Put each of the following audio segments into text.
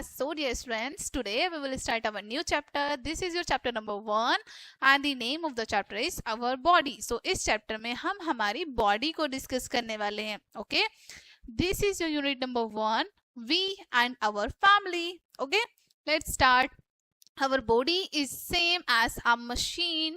So dear students, today we will start our new chapter. This is your chapter number 1 and the name of the chapter is our body. So इस chapter में हम हमारी body को discuss करने वाले हैं. Okay, this is your unit number 1, we and our family. Okay, let's start. Our body is same as a machine.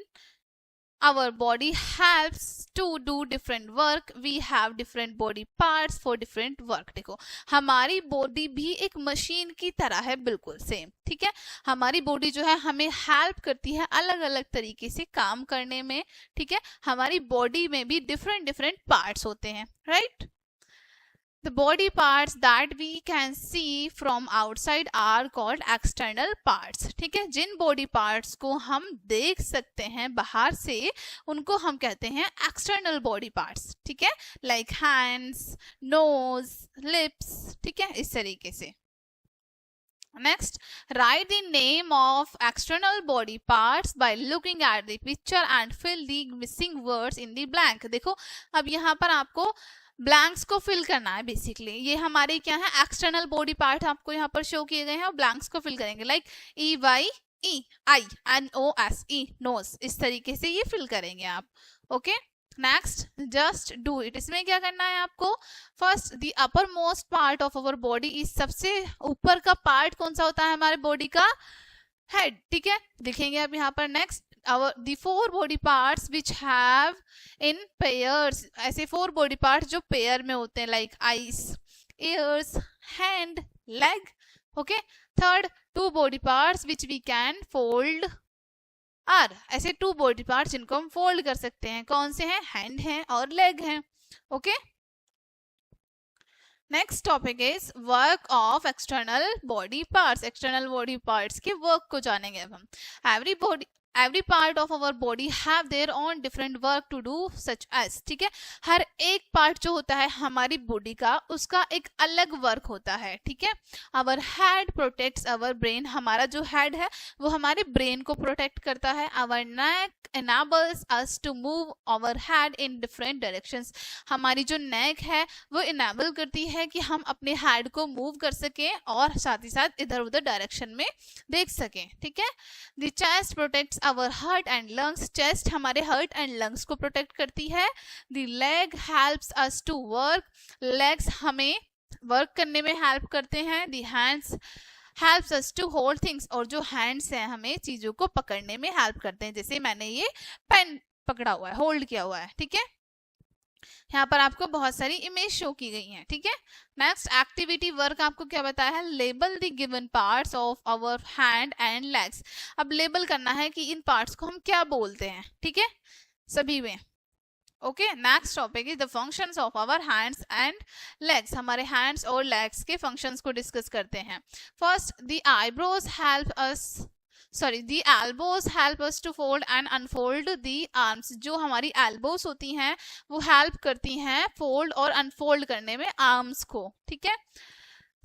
Our body helps to do different work. We have different body parts for different work. देखो हमारी body भी एक machine की तरह है, बिल्कुल same. ठीक है, हमारी बॉडी जो है हमें हेल्प करती है अलग अलग तरीके से काम करने में. ठीक है, हमारी बॉडी में भी डिफरेंट डिफरेंट पार्ट्स होते हैं, right. The body parts that we can see from outside are called external parts. ठीक है, जिन body parts को हम देख सकते हैं बाहर से उनको हम कहते हैं external body parts. ठीक है, like hands, nose, lips. ठीक है, इस तरीके से. Next, write the name of external body parts by looking at the picture and fill the missing words in the blank. देखो अब यहाँ पर आपको ब्लैंक्स को फिल करना है. बेसिकली ये हमारे क्या है, एक्सटर्नल बॉडी पार्ट आपको यहाँ पर शो किए गए हैं और ब्लैंक्स को फिल करेंगे. Like EYEINOSE, nose. इस तरीके से ये फिल करेंगे आप. Okay, next, just do it. इसमें क्या करना है आपको, first the uppermost part of our body is, सबसे ऊपर का पार्ट कौन सा होता है हमारे बॉडी का, हेड. ठीक है, लिखेंगे आप यहाँ पर. Next, the 4 body parts which have in pairs, ऐसे 4 body parts जो पेयर में होते हैं, like eyes, ears, hand, leg. okay. Third, 2 body parts which we can fold are, ऐसे 2 body parts जिनको हम fold कर सकते हैं. कौन से हैं, hand हैं और leg हैं. okay. Next topic is work of external body parts. External body parts के वर्क को जानेंगे अब हम. Every part of our body have their own different work to do such as. ठीक है, हर एक पार्ट जो होता है हमारी बॉडी का उसका एक अलग वर्क होता है. ठीक है, our head protects our brain. हमारा जो हेड है वो हमारे ब्रेन को प्रोटेक्ट करता है. Our neck enables us to move our head in different directions. हमारी जो नेक है वो इनेबल करती है कि हम अपने हेड को मूव कर सकें और साथ ही साथ इधर उधर डायरेक्शन में देख सकें. ठीक है, the chest protects our heart and lungs. Chest हमारे हार्ट एंड लंग्स को प्रोटेक्ट करती है. The leg helps us to work. Legs हमें वर्क करने में हेल्प करते हैं. The hands helps us to hold things. और जो हैंड्स हैं हमें चीजों को पकड़ने में हेल्प करते हैं. जैसे मैंने ये पेन पकड़ा हुआ है, होल्ड किया हुआ है. ठीक है, यहाँ पर आपको बहुत सारी इमेज शो की गई हैं. ठीक है, नेक्स्ट एक्टिविटी वर्क आपको क्या बताया है, label the given parts of our hand and legs. अब लेबल करना है कि इन पार्ट्स को हम क्या बोलते हैं. ठीक है, सभी में. Okay, next topic is the functions of our hands and legs. हमारे हैंड्स और लेग्स के फंक्शंस को डिस्कस करते हैं. First, the eyebrows help us, the elbows help us to fold and unfold the arms. जो हमारी elbows होती हैं वो हेल्प करती हैं फोल्ड और अनफोल्ड करने में आर्म्स को. ठीक है.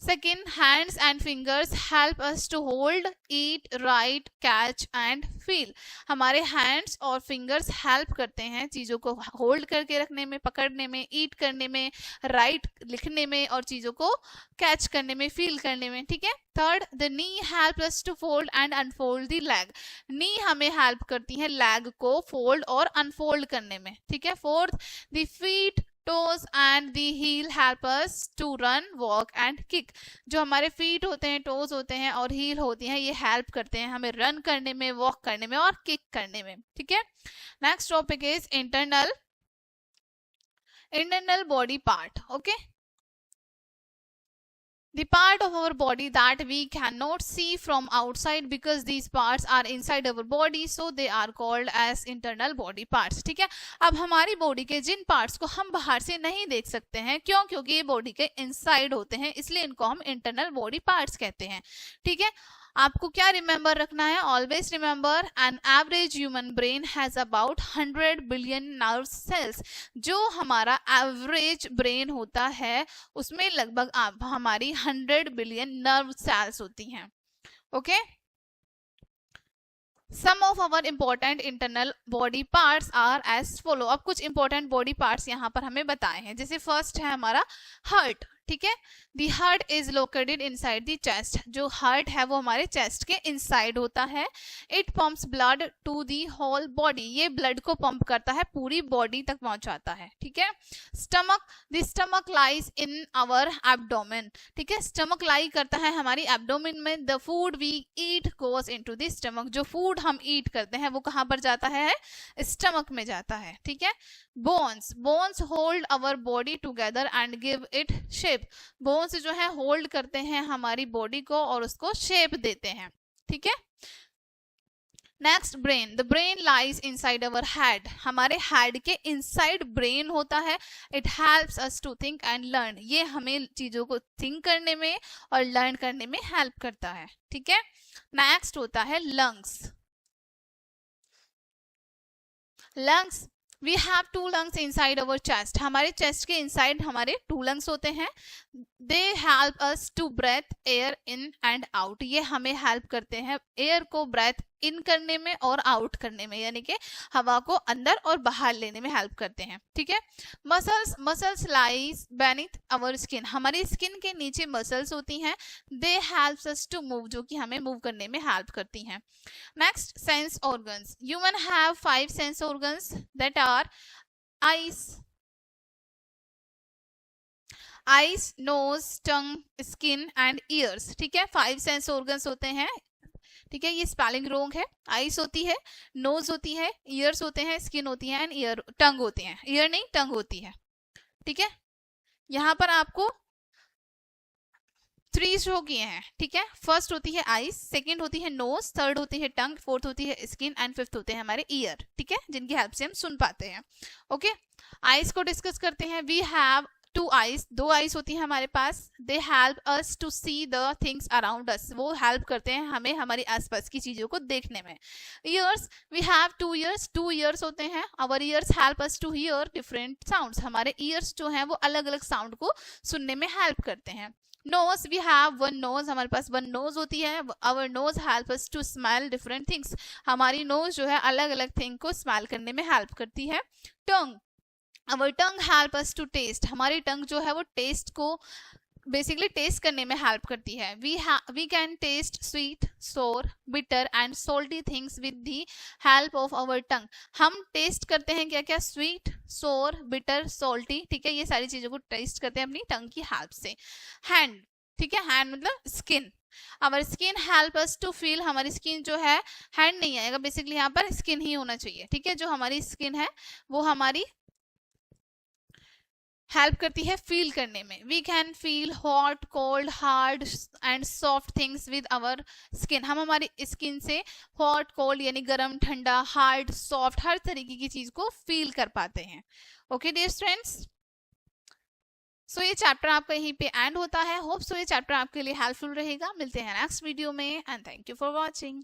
Second, hands and fingers help us to hold, eat, write, catch and feel. हमारे hands और fingers help करते हैं चीज़ों को hold करके रखने में, पकड़ने में, eat करने में, write लिखने में और चीज़ों को catch करने में, feel करने में. ठीक है. Third, the knee helps us to fold and unfold the leg. knee हमें help करती है leg को fold और unfold करने में. ठीक है. Fourth, the feet, toes and the heel help us to run, walk and kick. जो हमारे feet होते हैं, toes होते हैं और heel होती हैं, ये help करते हैं हमें run करने में, walk करने में और kick करने में. ठीक है. Next topic is internal body part. Okay. The part of our body that we cannot see from outside because these parts are inside our body, so they are called as internal body parts. ठीक है, अब हमारी body के जिन parts को हम बाहर से नहीं देख सकते हैं, क्यों, क्योंकि ये बॉडी के इनसाइड होते हैं, इसलिए इनको हम इंटरनल बॉडी पार्ट्स कहते हैं. ठीक है, आपको क्या रिमेंबर रखना है, always remember an average human brain has about 100 billion nerve cells. जो हमारा एवरेज ब्रेन होता है उसमें लगभग हमारी 100 बिलियन नर्व सेल्स होती हैं. Okay, some of our important internal body parts are as follow. अब कुछ इंपॉर्टेंट बॉडी पार्ट्स यहाँ पर हमें बताए हैं. जैसे फर्स्ट है हमारा हार्ट. ठीक है। The heart is located inside the chest, जो हार्ट है वो हमारे चेस्ट के इनसाइड होता है। It pumps blood to the whole body, ये ब्लड को पंप करता है, पूरी बॉडी तक पहुंचाता है, ठीक है। Stomach, the stomach lies in our abdomen, ठीक है, स्टमक लाई करता है हमारी एब्डोमेन में। The food we eat goes into the stomach, जो फूड हम ईट करते हैं वो कहां पर जाता है, स्टमक में जाता है, ठीक है। Bones, bones hold our body together and give it shape, bones जो है होल्ड करते हैं हमारी बॉडी को और उसको शेप देते हैं, ठीक है। Next brain, the brain lies inside our head, हमारे हेड के इनसाइड ब्रेन होता है। It helps us to think and learn, ये हमें चीजों को थिंक करने में और लर्न करने में हेल्प करता है, ठीक है। नेक्स्ट होता है lungs. Lungs, we have 2 lungs inside our chest, हमारे चेस्ट के इनसाइड हमारे 2 लंग्स होते हैं। They help us to breathe air in and out, ये हमें हेल्प करते हैं एयर को ब्रेथ इन करने में और आउट करने में, यानी कि हवा को अंदर और बाहर लेने में हेल्प करते हैं, ठीक है। Muscles, muscles lies beneath our skin, हमारी स्किन के नीचे मसल्स होती हैं। दे हेल्प्स अस टू मूव, जो कि हमें मूव करने में हेल्प करती हैं। Next, sense organs, human have 5 sense organs that are eyes, nose, tongue, skin and ears, ठीक है। 5 सेंस ऑर्गन्स होते हैं, ठीक है, ये स्पेलिंग रॉन्ग है। आईज होती है, नोज होती है, ईयर्स होते हैं, स्किन होती है एंड ईयर, टंग होती है, ईयर नहीं टंग होती है, ठीक है। यहाँ पर आपको 3 शो किए हैं, ठीक है। फर्स्ट होती है आईज, सेकंड होती है नोज, थर्ड होती है टंग, फोर्थ होती है स्किन एंड फिफ्थ होते हैं हमारे ईयर, ठीक है, जिनकी हेल्प से हम सुन पाते हैं। ओके, आईज को डिस्कस करते हैं। वी हैव 2 आईज, 2 आईज होती है हमारे पास। They help us to see the things around us, वो हेल्प करते हैं हमें हमारी आसपास की चीजों को देखने में। Ears, we have 2 ears, 2 ears होते हैं। Our ears help us to hear different sounds, हमारे ईयर्स जो हैं वो अलग अलग साउंड को सुनने में हेल्प करते हैं। नोज, वी हैव 1 नोज, हमारे पास 1 नोज होती है। Our nose help us to smell different things, हमारी नोज जो है अलग अलग थिंग को स्मेल करने में हेल्प करती है। Tongue, our tongue help us to taste, हमारी टंग जो है वो टेस्ट को बेसिकली टेस्ट करने में हेल्प करती है। We can taste sweet, sour, bitter and salty things with the help of our tongue, हम टेस्ट करते हैं क्या क्या, स्वीट, सोर, बिटर, सोल्टी, ठीक है, ये सारी चीजों को टेस्ट करते हैं अपनी टंग की हेल्प से। हैंड, ठीक है, हैंड मतलब skin, our skin help us to feel, हमारी स्किन जो है, हैंड नहीं आएगा बेसिकली, यहाँ पर स्किन ही होना चाहिए, ठीक है। जो हमारी स्किन है वो हमारी हेल्प करती है फील करने में। We can feel hot, cold, hard and soft things with our skin, हम हमारी स्किन से हॉट, कोल्ड यानी गर्म, ठंडा, हार्ड, सॉफ्ट, हर तरीके की चीज को फील कर पाते हैं। ओके डियर फ्रेंड्स, सो ये चैप्टर आपका यहीं पे एंड होता है। होप सो ये चैप्टर आपके लिए हेल्पफुल रहेगा। मिलते हैं नेक्स्ट वीडियो में and thank you for watching.